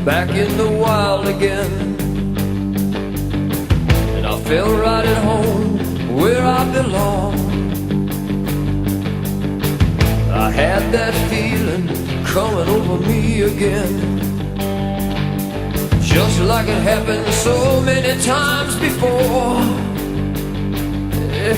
back in the wild again. And I felt right at home where I belong. I had that feeling coming over me again, just like it happened so many times before. Yeah.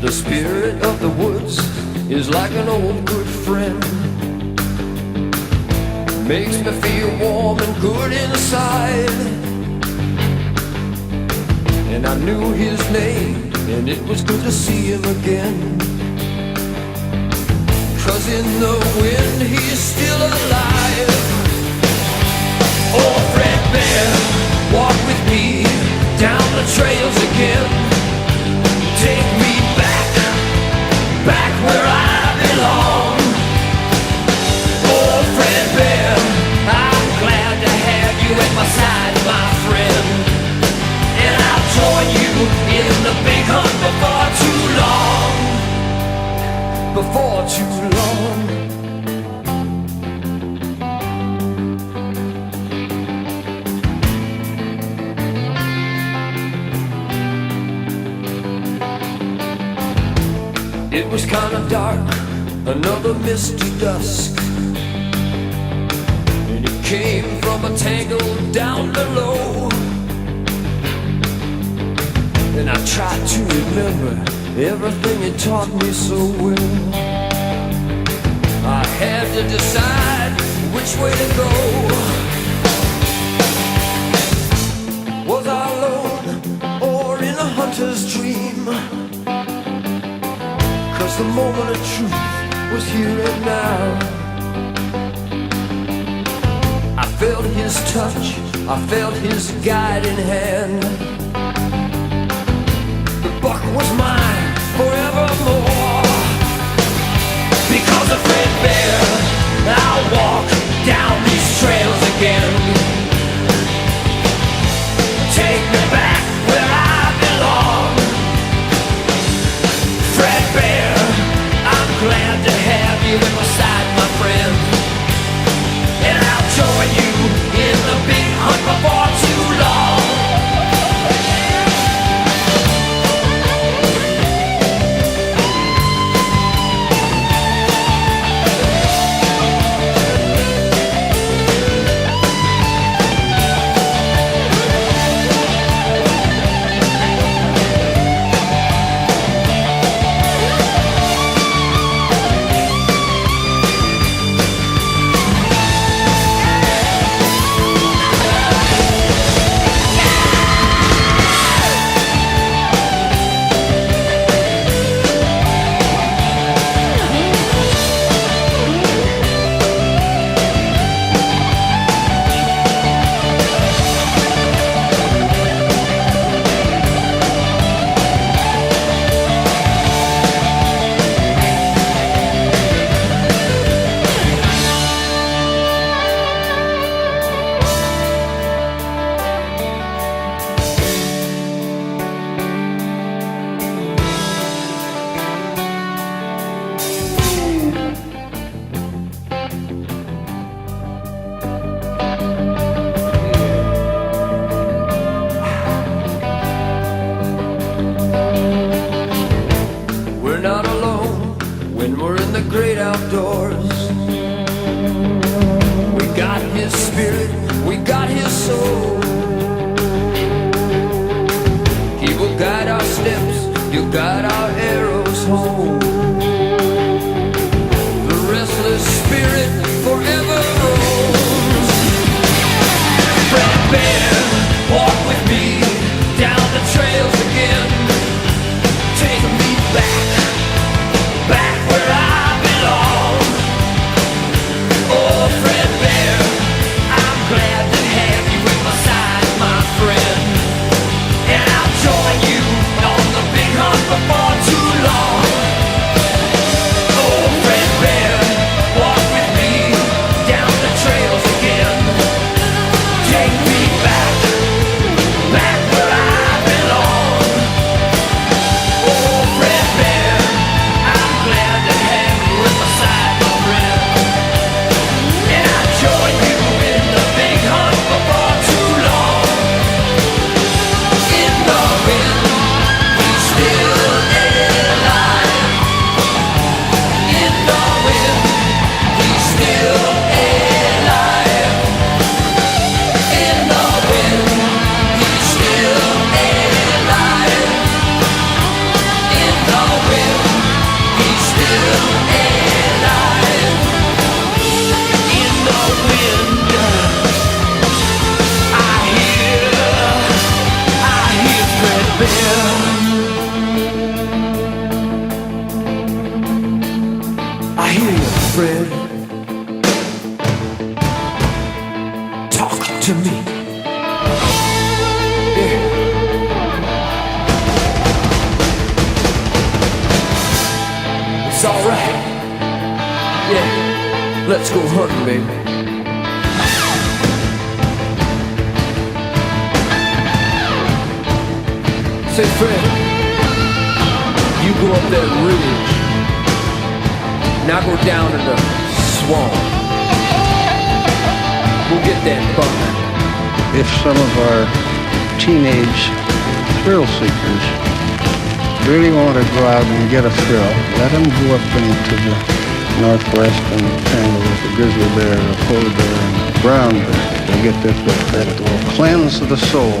The spirit of the woods is like an old good friend, makes me feel warm and good inside. And I knew his name, and it was good to see him again, 'cause in the wind he's still alive. Oh, Fred Bear, walk with me down the trails again. Take me back where I belong. Oh, Fred Bear, I'm glad to have you at my side, my friend. And I'll join you in the big hunt before too long. Before too long. It was kind of dark, another misty dusk, and it came from a tangle down below. And I tried to remember everything it taught me so well. I had to decide which way to go. Was I alone or in a hunter's dream? 'Cause the moment of truth was here and now. I felt his touch, I felt his guiding hand. The buck was mine forevermore. Because of Fred Bear, I'll walk down these trails again. Take me back where I belong. Fred Bear, I'm glad to have you at my side, my friend. And I'll join you in the big hunt before too long. Great outdoors. We got his spirit, we got his soul. He will guide our steps, he'll guide our arrows home. The restless spirit forever roams. Fred Bear, walk with me down the trails again. Take me back where I belong. Oh, Fred Bear, I'm glad to have you at my Let's go hunting, baby. Say, Fred, you go up that ridge, and I go down in the swamp. We'll get that buck. If some of our teenage thrill seekers really want to go out and get a thrill, let them go up into the northwest and tangle with the grizzly bear, the polar bear, and the brown bear. They'll get this book that will cleanse the soul.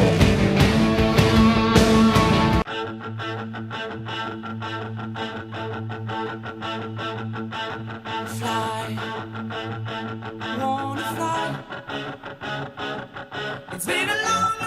Fly, wanna fly. It's been a long